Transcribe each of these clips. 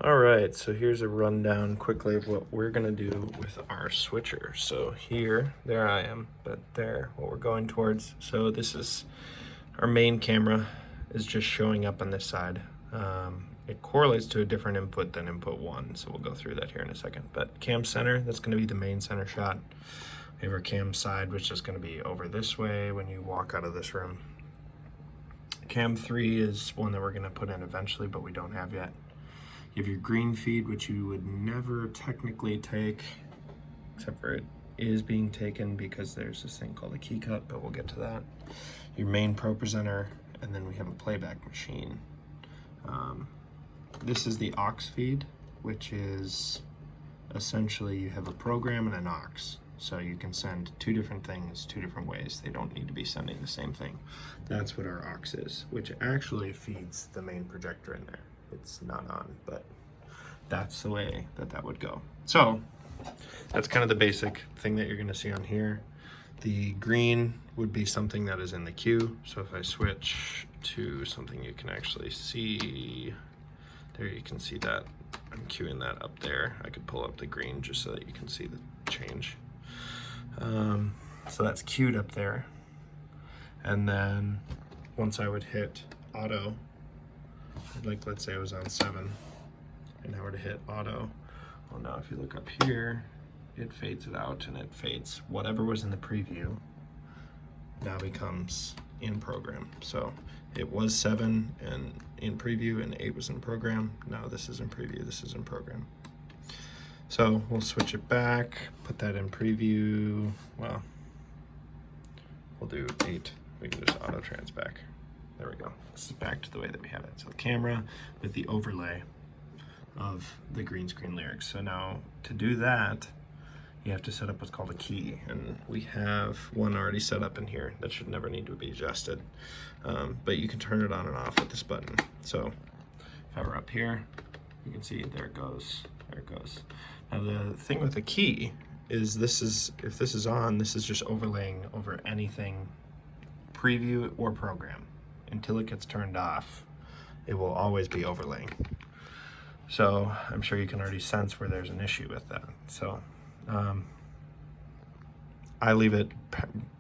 All right, so here's a rundown quickly of what we're gonna do with our switcher. So here, there I am, but there, what we're going towards. So this is our main camera is just showing up on this side. It correlates to a different input than input 1, so we'll go through that here in a second. But cam center, that's gonna be the main center shot. We have our cam side, which is gonna be over this way when you walk out of this room. Cam 3 is one that we're gonna put in eventually, but we don't have yet. You have your green feed, which you would never technically take, except for it is being taken because there's this thing called a key cut, but we'll get to that. Your main pro presenter, and then we have a playback machine. This is the aux feed, which is essentially you have a program and an aux. So you can send two different things, two different ways. They don't need to be sending the same thing. That's what our aux is, which actually feeds the main projector in there. It's not on, but that's the way that would go. So that's kind of the basic thing that you're going to see on here. The green would be something that is in the queue. So if I switch to something you can actually see, there you can see that I'm queuing that up there. I could pull up the green just so that you can see the change. So that's queued up there. And then once I would hit auto, like let's say I was on 7 and I were to hit auto, well now if you look up here, it fades it out and it fades whatever was in the preview now becomes in program. So it was 7 and in preview and 8 was in program. Now this is in preview, this is in program. So we'll switch it back, put that in preview. Well, we'll do 8. We can just auto trans back. There we go. This is back to the way that we have it. So the camera with the overlay of the green screen lyrics. So now to do that, you have to set up what's called a key. And we have one already set up in here that should never need to be adjusted. But you can turn it on and off with this button. So if I were up here, you can see there it goes, there it goes. Now the thing with the key is if this is on, this is just overlaying over anything preview or program. Until it gets turned off, it will always be overlaying. So I'm sure you can already sense where there's an issue with that. So I leave it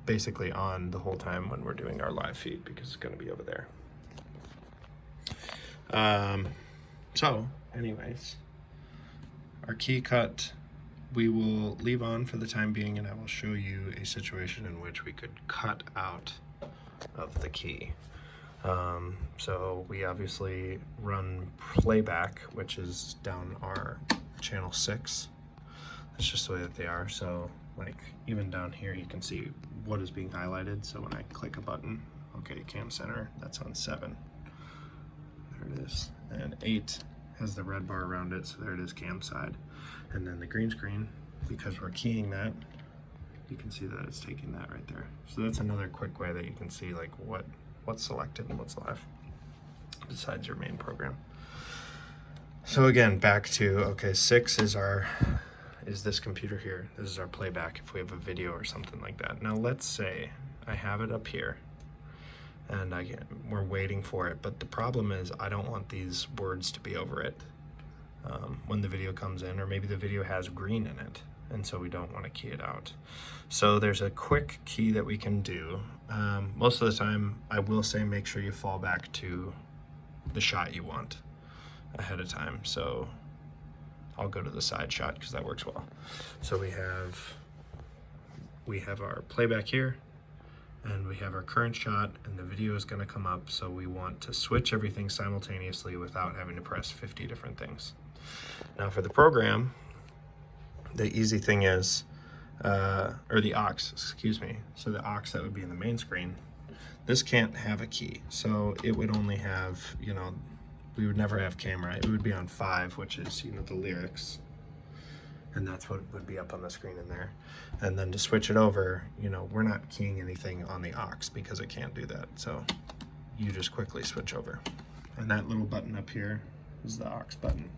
basically on the whole time when we're doing our live feed because it's going to be over there. So anyways, our key cut we will leave on for the time being, and I will show you a situation in which we could cut out of the key. So we obviously run playback, which is down our channel 6. That's just the way that they are. So like even down here, you can see what is being highlighted. So when I click a button, okay, cam center, that's on 7. There it is. And 8 has the red bar around it. So there it is, cam side. And then the green screen, because we're keying that, you can see that it's taking that right there. So that's another quick way that you can see like what's selected and what's live besides your main program. So again, back to, okay, 6 is this computer here. This is our playback if we have a video or something like that. Now let's say I have it up here and we're waiting for it, but the problem is I don't want these words to be over it when the video comes in, or maybe the video has green in it, and so we don't want to key it out. So there's a quick key that we can do. Most of the time, I will say make sure you fall back to the shot you want ahead of time. So I'll go to the side shot because that works well. So we have our playback here, and we have our current shot, and the video is going to come up. So we want to switch everything simultaneously without having to press 50 different things. Now for the program, the easy thing is, or the aux, excuse me. So the aux that would be in the main screen, this can't have a key. So it would only have, we would never have camera. It would be on 5, which is, the lyrics. And that's what would be up on the screen in there. And then to switch it over, we're not keying anything on the aux because it can't do that. So you just quickly switch over. And that little button up here is the aux button.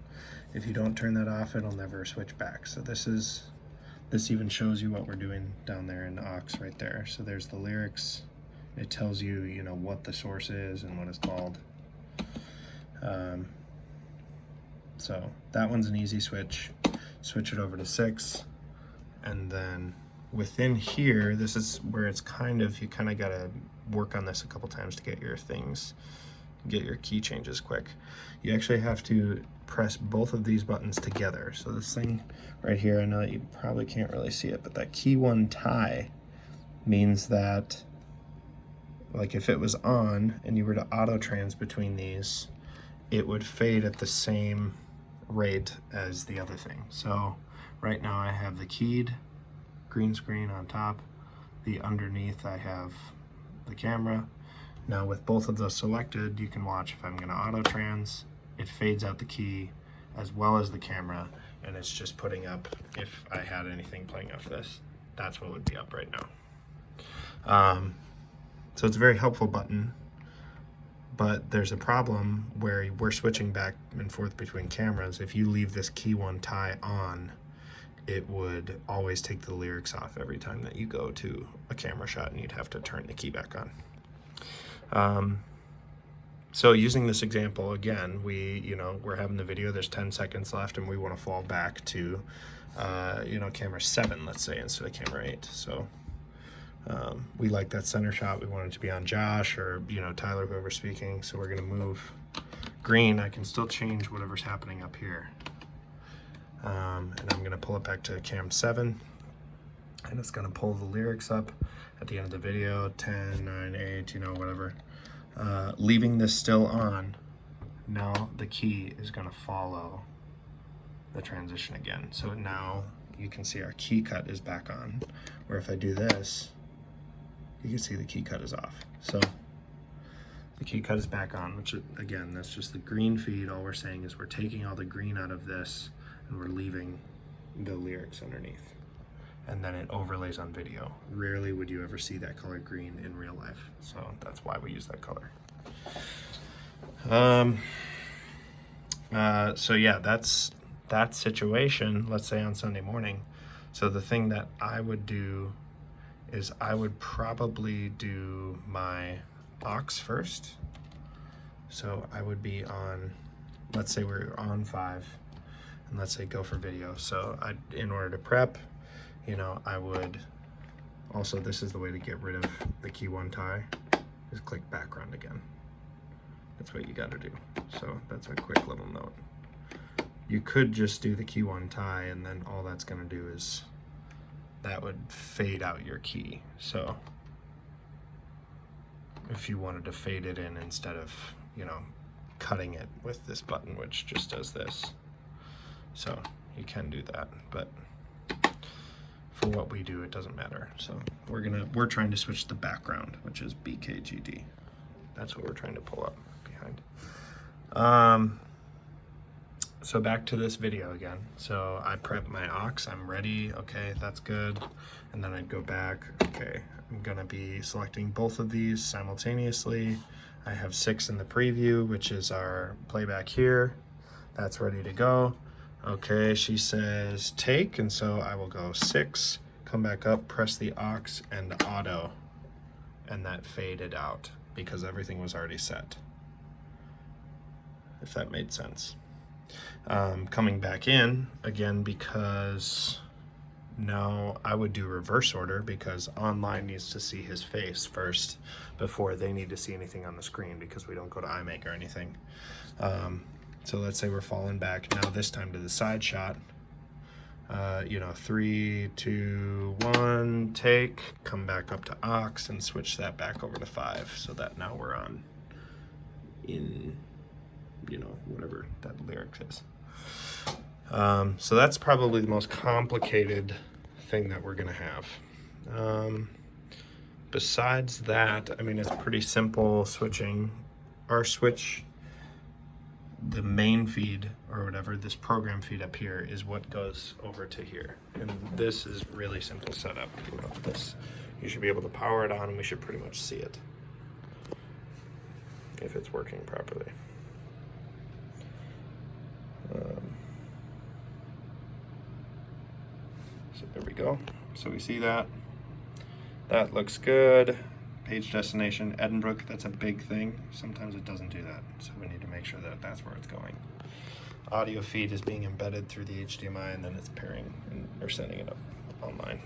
If you don't turn that off, it'll never switch back. So this even shows you what we're doing down there in the aux right there. So there's the lyrics. It tells you, what the source is and what it's called. So that one's an easy switch. Switch it over to 6, and then within here, this is where it's kind of, you kind of got to work on this a couple times to get your things, get your key changes quick. You actually have to press both of these buttons together. So this thing right here, I know that you probably can't really see it, but that key 1 tie means that, like, if it was on and you were to auto trans between these, it would fade at the same rate as the other thing. So right now I have the keyed green screen on top, the underneath I have the camera. Now with both of those selected, you can watch if I'm going to auto trans, it fades out the key as well as the camera, and it's just putting up, if I had anything playing off this, that's what would be up right now. So it's a very helpful button, but there's a problem where we're switching back and forth between cameras. If you leave this key 1 tie on, it would always take the lyrics off every time that you go to a camera shot, and you'd have to turn the key back on. So using this example again, we're having the video, there's 10 seconds left, and we want to fall back to camera 7, let's say, instead of camera 8. So we like that center shot. We want it to be on Josh or Tyler, whoever's speaking. So we're going to move green. I can still change whatever's happening up here. And I'm going to pull it back to cam 7, and it's going to pull the lyrics up at the end of the video, 10, 9, 8, whatever. Leaving this still on, now the key is going to follow the transition again. So now you can see our key cut is back on, where if I do this, you can see the key cut is off. So the key cut is back on, which again, that's just the green feed. All we're saying is we're taking all the green out of this and we're leaving the lyrics underneath. And then it overlays on video. Rarely would you ever see that color green in real life. So that's why we use that color. So yeah, that's that situation, let's say on Sunday morning. So the thing that I would do is I would probably do my aux first. So I would be on, let's say we're on 5, and let's say go for video. So in order to prep, I would also, this is the way to get rid of the key 1 tie, is click background again. That's what you got to do. So that's a quick little note. You could just do the key 1 tie, and then all that's going to do is that would fade out your key. So if you wanted to fade it in instead of, cutting it with this button, which just does this. So you can do that, but for what we do, it doesn't matter. So we're trying to switch the background, which is BKGD. That's what we're trying to pull up behind. So back to this video again. So I prep my aux, I'm ready. Okay, that's good. And then I'd go back. Okay, I'm gonna be selecting both of these simultaneously. I have 6 in the preview, which is our playback here. That's ready to go. Okay, she says take, and so I will go 6, come back up, press the aux and auto, and that faded out because everything was already set, if that made sense. Coming back in again, because now I would do reverse order, because online needs to see his face first before they need to see anything on the screen, because we don't go to iMake or anything. So let's say we're falling back now, this time to the side shot. 3, 2, 1, take, come back up to aux and switch that back over to 5, so that now we're on in, whatever that lyric is. So that's probably the most complicated thing that we're gonna have. Besides that, it's pretty simple switching. Our switch, the main feed or whatever, this program feed up here is what goes over to here. And this is really simple setup. This, you should be able to power it on, and we should pretty much see it if it's working properly. So there we go. So we see that. That looks good. Page destination, Edinbrook, that's a big thing. Sometimes it doesn't do that, so we need to make sure that that's where it's going. audio feed is being embedded through the HDMI, and then it's pairing or sending it up online.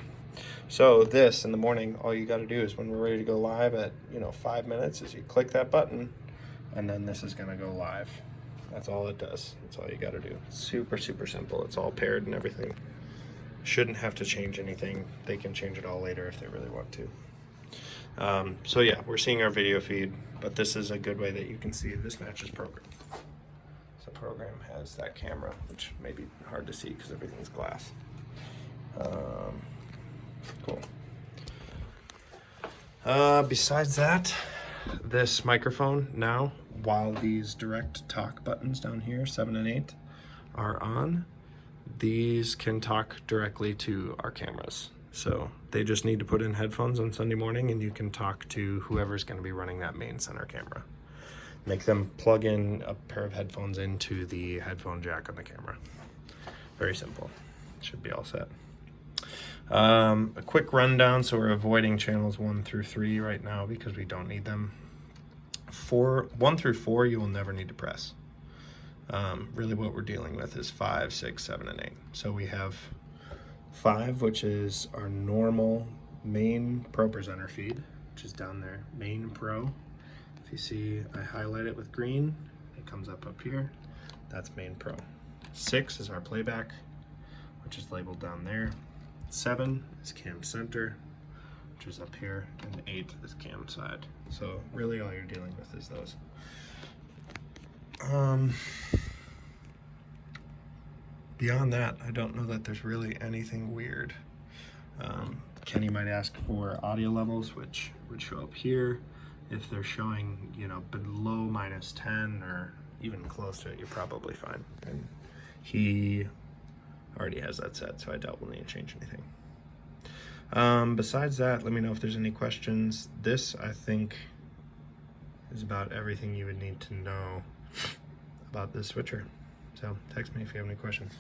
So this in the morning, all you got to do is when we're ready to go live at 5 minutes, is you click that button, and then this is going to go live. That's all it does. That's all you got to do. It's super simple. It's all paired and everything. Shouldn't have to change anything. They can change it all later if they really want to. So yeah, we're seeing our video feed, but this is a good way that you can see this matches program. So program has that camera, which may be hard to see because everything's glass. Cool. Besides that, this microphone now, while these direct talk buttons down here, 7 and 8, are on, these can talk directly to our cameras. So they just need to put in headphones on Sunday morning, and you can talk to whoever's going to be running that main center camera. Make them plug in a pair of headphones into the headphone jack on the camera. Very simple. Should be all set. A quick rundown. So we're avoiding channels 1 through 3 right now because we don't need them. 1 through 4 you will never need to press. Really what we're dealing with is 5, 6, 7, and 8. So we have 5, which is our normal main Pro Presenter feed, which is down there, main Pro. If you see, I highlight it with green, it comes up here. That's main Pro. 6 is our playback, which is labeled down there. 7 is cam center, which is up here, and 8 is cam side. So really all you're dealing with is those. Beyond that, I don't know that there's really anything weird. Kenny might ask for audio levels, which would show up here. If they're showing, below -10 or even close to it, you're probably fine. And he already has that set, so I doubt we'll need to change anything. Besides that, let me know if there's any questions. This, I think, is about everything you would need to know about this switcher. So text me if you have any questions.